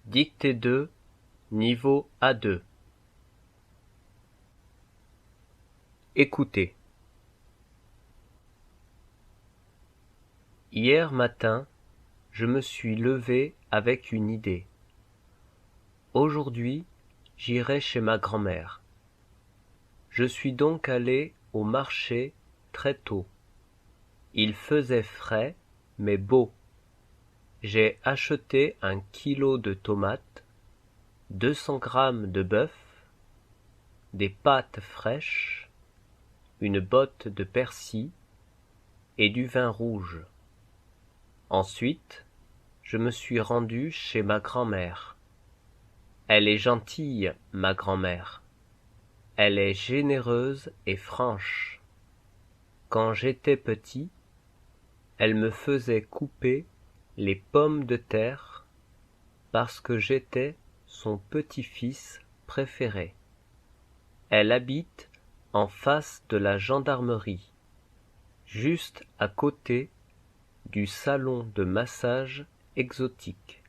Dictée 2, niveau A2. Écoutez. Hier matin, je me suis levé avec une idée. Aujourd'hui, j'irai chez ma grand-mère. Je suis donc allé au marché très tôt. Il faisait frais, mais beau. J'ai acheté 1 kilo de tomates, 200 grammes de bœuf, des pâtes fraîches, une botte de persil et du vin rouge. Ensuite, je me suis rendu chez ma grand-mère. Elle est gentille, ma grand-mère. Elle est généreuse et franche. Quand j'étais petit, elle me faisait couper les pommes de terre parce que j'étais son petit-fils préféré. Elle habite en face de la gendarmerie, juste à côté du salon de massage exotique.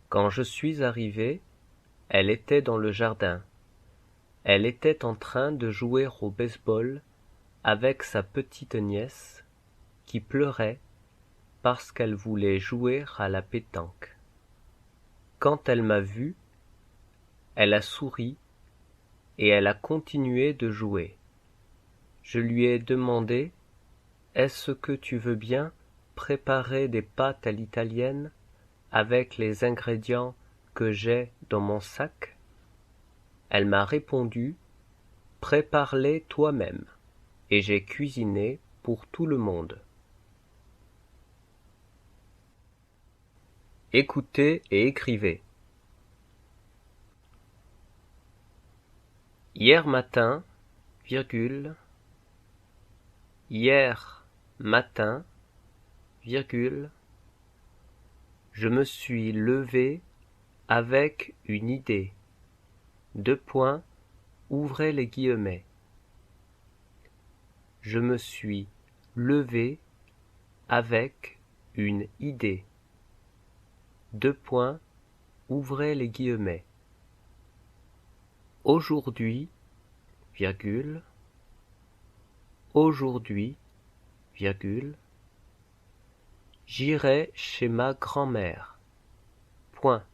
Quand je suis arrivé, elle était dans le jardin. Elle était en train de jouer au baseball avec sa petite nièce qui pleurait parce qu'elle voulait jouer à la pétanque. Quand elle m'a vu, elle a souri et elle a continué de jouer. Je lui ai demandé « Est-ce que tu veux bien préparer des pâtes à l'italienne avec les ingrédients que j'ai dans mon sac ?» Elle m'a répondu « Prépare-les toi-même » et j'ai cuisiné pour tout le monde. Écoutez et écrivez. Hier matin, virgule, hier matin, virgule, je me suis levé avec une idée. Deux points, ouvrez les guillemets. Je me suis levé avec une idée. Deux points, ouvrez les guillemets. Aujourd'hui, virgule, aujourd'hui, virgule, j'irai chez ma grand-mère. Point.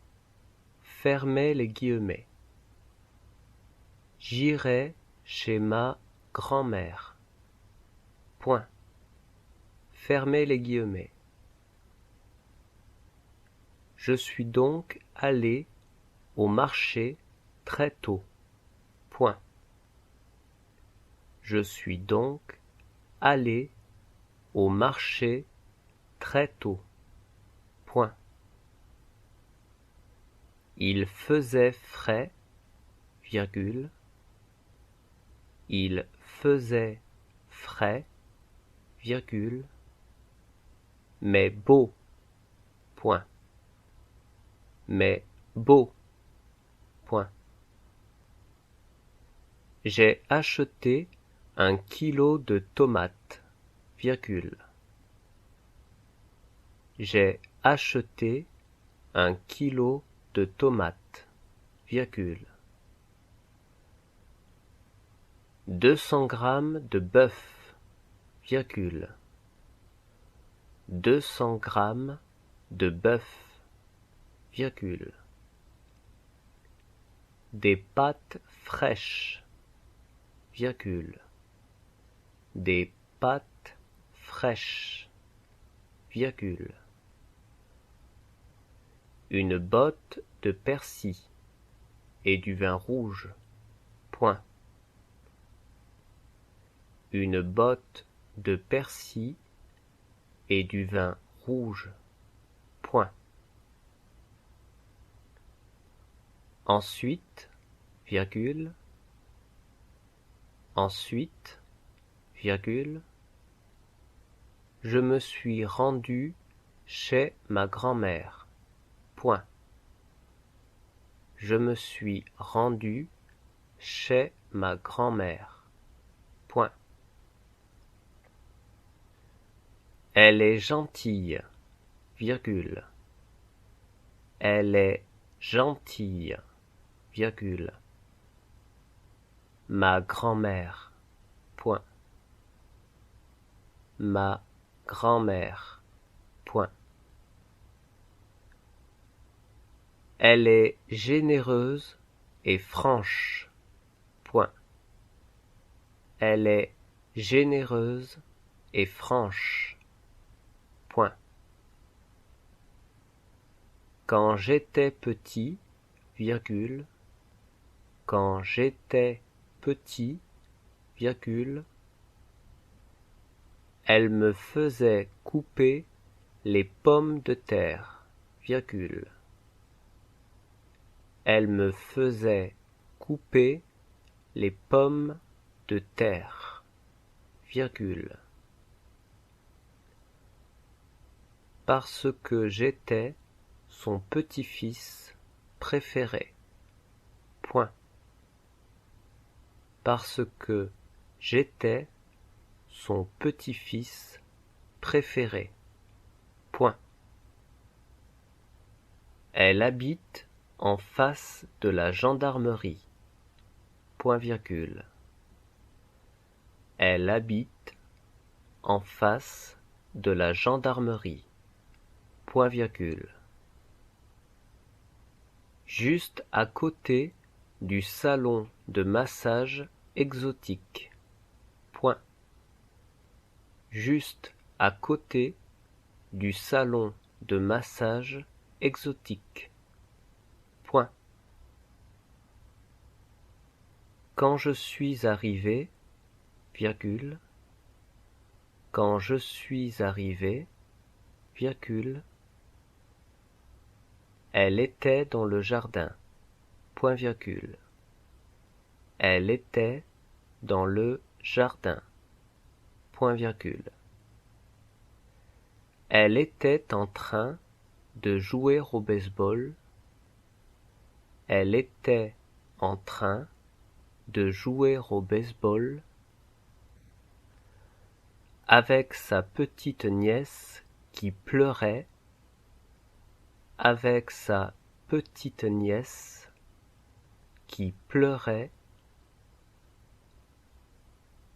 Fermez les guillemets. J'irai chez ma grand-mère. Point. Fermez les guillemets. Je suis donc allé au marché très tôt. Point. Je suis donc allé au marché très tôt. Point. Il faisait frais, virgule. Il faisait frais, virgule, mais beau. Point. Mais beau. Point. J'ai acheté 1 kilo de tomates, virgule. J'ai acheté 1 kilo de tomates, virgule. 200 grammes de bœuf, virgule. 200 grammes de bœuf, virgule. Des pâtes fraîches, virgule. Des pâtes fraîches, virgule. Une botte de persil et du vin rouge, point. Une botte de persil et du vin rouge, point. Ensuite, virgule, ensuite, virgule, je me suis rendu chez ma grand-mère, point. Je me suis rendu chez ma grand-mère, point. Elle est gentille, virgule. Elle est gentille, virgule. Ma grand-mère, point. Ma grand-mère, point. Elle est généreuse et franche, point. Elle est généreuse et franche, point. Quand j'étais petit, virgule, quand j'étais petit, virgule, elle me faisait couper les pommes de terre, virgule. Elle me faisait couper les pommes de terre, virgule. Parce que j'étais son petit-fils préféré, point. Parce que j'étais son petit-fils préféré, point. Elle habite en face de la gendarmerie, point virgule. Elle habite en face de la gendarmerie, point virgule. Juste à côté du salon de massage exotique, point. Juste à côté du salon de massage exotique, point. Quand je suis arrivé, virgule, quand je suis arrivé, virgule, elle était dans le jardin, point virgule. Elle était dans le jardin, point virgule. Elle était en train de jouer au baseball. Elle était en train de jouer au baseball avec sa petite nièce qui pleurait, avec sa petite nièce qui pleurait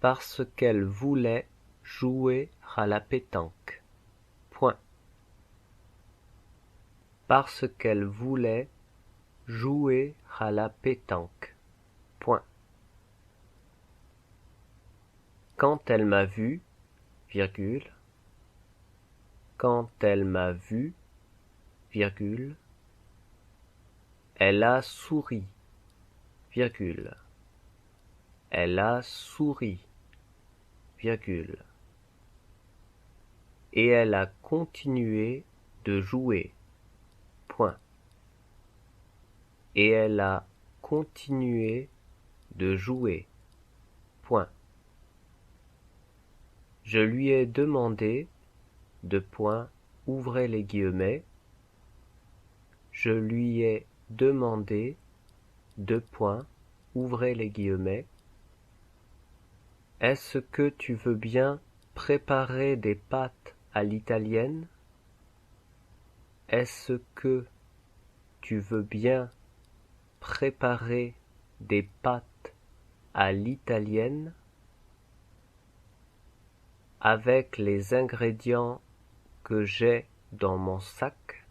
parce qu'elle voulait jouer à la pétanque, point. Parce qu'elle voulait jouer à la pétanque, point. Quand elle m'a vu, virgule, quand elle m'a vu, virgule, elle a souri, virgule. Elle a souri, virgule. Et elle a continué de jouer, point. Et elle a continué de jouer, point. Je lui ai demandé, deux points, ouvrez les guillemets. Je lui ai demandé, deux points, ouvrez les guillemets. Est-ce que tu veux bien préparer des pâtes à l'italienne? Est-ce que tu veux bien préparer des pâtes à l'italienne? Avec les ingrédients que j'ai dans mon sac,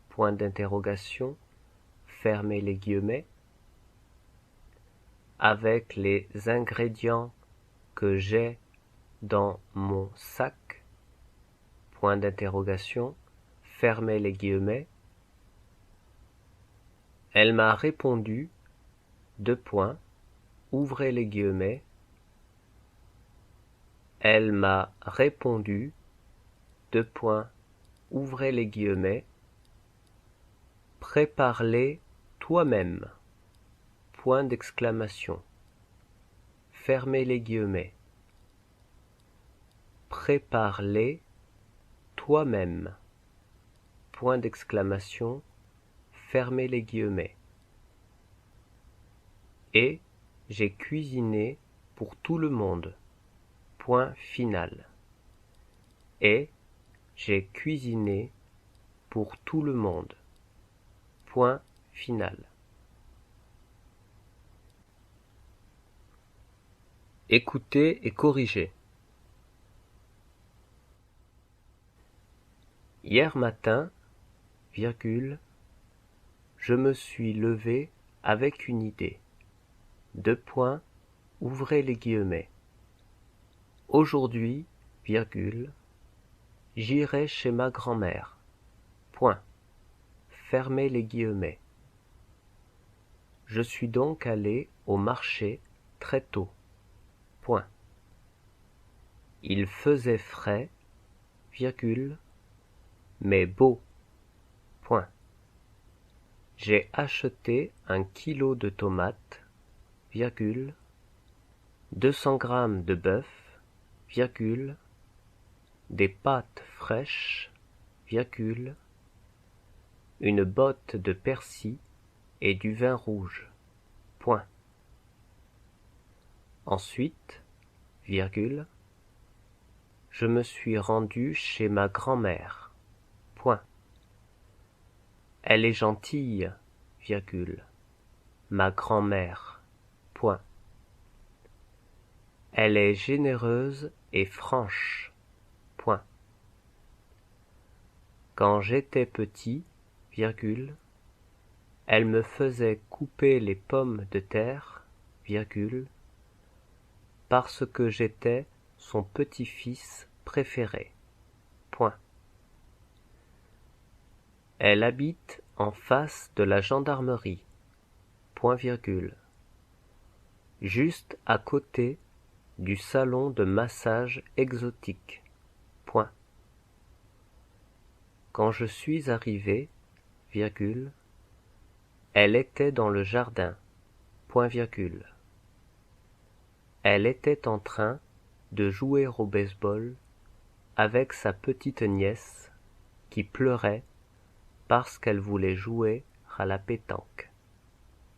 point d'interrogation, fermez les guillemets. Avec les ingrédients que j'ai dans mon sac, point d'interrogation, fermez les guillemets. Elle m'a répondu, deux points, ouvrez les guillemets. Elle m'a répondu, deux points, ouvrez les guillemets. Prépare-les toi-même, point d'exclamation. Fermez les guillemets. Prépare-les toi-même, point d'exclamation. Fermez les guillemets. Et j'ai cuisiné pour tout le monde, point final. Et j'ai cuisiné pour tout le monde, Point final. Écoutez et corrigez. Hier matin, virgule, je me suis levé avec une idée. Deux points, ouvrez les guillemets. Aujourd'hui, virgule, j'irai chez ma grand-mère. Point. Fermez les guillemets. Je suis donc allé au marché très tôt. Point. Il faisait frais, virgule, mais beau. Point. J'ai acheté 1 kilo de tomates, virgule, 200 grammes de bœuf, virgule, des pâtes fraîches, virgule, une botte de persil et du vin rouge. Point. Ensuite, virgule, je me suis rendu chez ma grand-mère. Point. Elle est gentille, virgule, ma grand-mère. Point. Elle est généreuse et franche. Point. Quand j'étais petit, virgule, elle me faisait couper les pommes de terre, virgule, parce que j'étais son petit-fils préféré. Point. Elle habite en face de la gendarmerie. Point virgule. Juste à côté du salon de massage exotique. Point. Quand je suis arrivé, virgule, elle était dans le jardin. Point virgule. Elle était en train de jouer au baseball avec sa petite nièce qui pleurait parce qu'elle voulait jouer à la pétanque.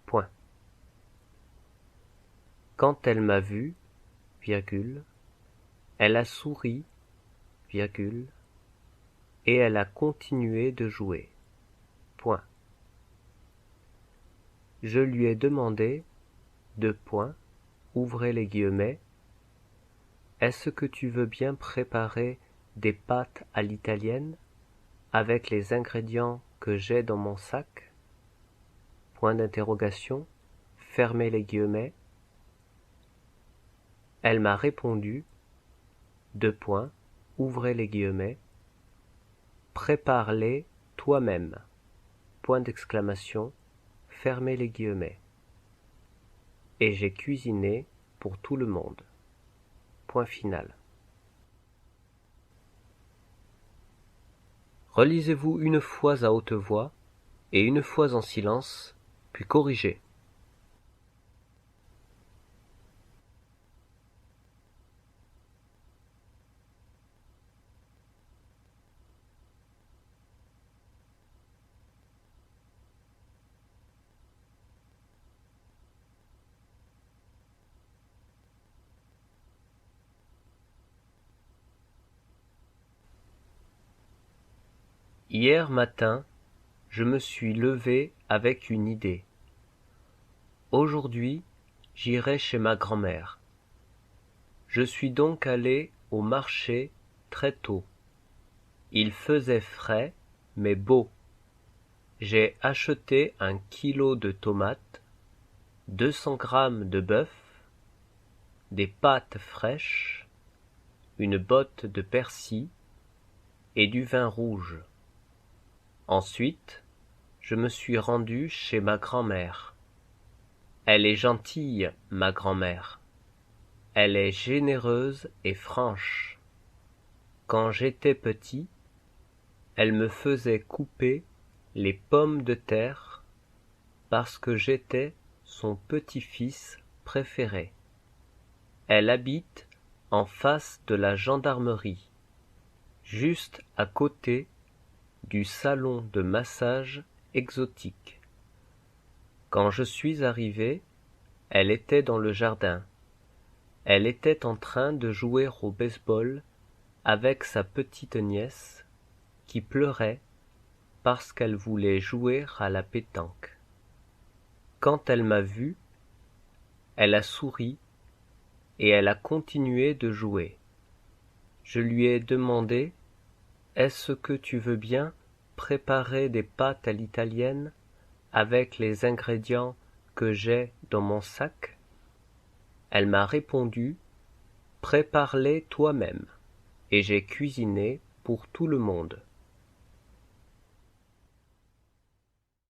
Point. Quand elle m'a vu, virgule, elle a souri, virgule, et elle a continué de jouer. Point. Je lui ai demandé, deux points, ouvrez les guillemets, est-ce que tu veux bien préparer des pâtes à l'italienne avec les ingrédients que j'ai dans mon sac? Point d'interrogation, fermez les guillemets. Elle m'a répondu, deux points, ouvrez les guillemets, prépare-les toi-même. Point d'exclamation, fermez les guillemets. Et j'ai cuisiné pour tout le monde. Point final. Relisez-vous une fois à haute voix et une fois en silence, puis corrigez. Hier matin, je me suis levé avec une idée. Aujourd'hui, j'irai chez ma grand-mère. Je suis donc allé au marché très tôt. Il faisait frais, mais beau. J'ai acheté 1 kilo de tomates, 200 grammes de bœuf, des pâtes fraîches, une botte de persil et du vin rouge. Ensuite, je me suis rendu chez ma grand-mère. Elle est gentille, ma grand-mère. Elle est généreuse et franche. Quand j'étais petit, elle me faisait couper les pommes de terre parce que j'étais son petit-fils préféré. Elle habite en face de la gendarmerie, juste à côté du salon de massage exotique. Quand je suis arrivé, elle était dans le jardin. Elle était en train de jouer au baseball avec sa petite nièce qui pleurait parce qu'elle voulait jouer à la pétanque. Quand elle m'a vu, elle a souri et elle a continué de jouer. Je lui ai demandé: est-ce que tu veux bien préparer des pâtes à l'italienne avec les ingrédients que j'ai dans mon sac? Elle m'a répondu: prépare-les toi-même, et j'ai cuisiné pour tout le monde.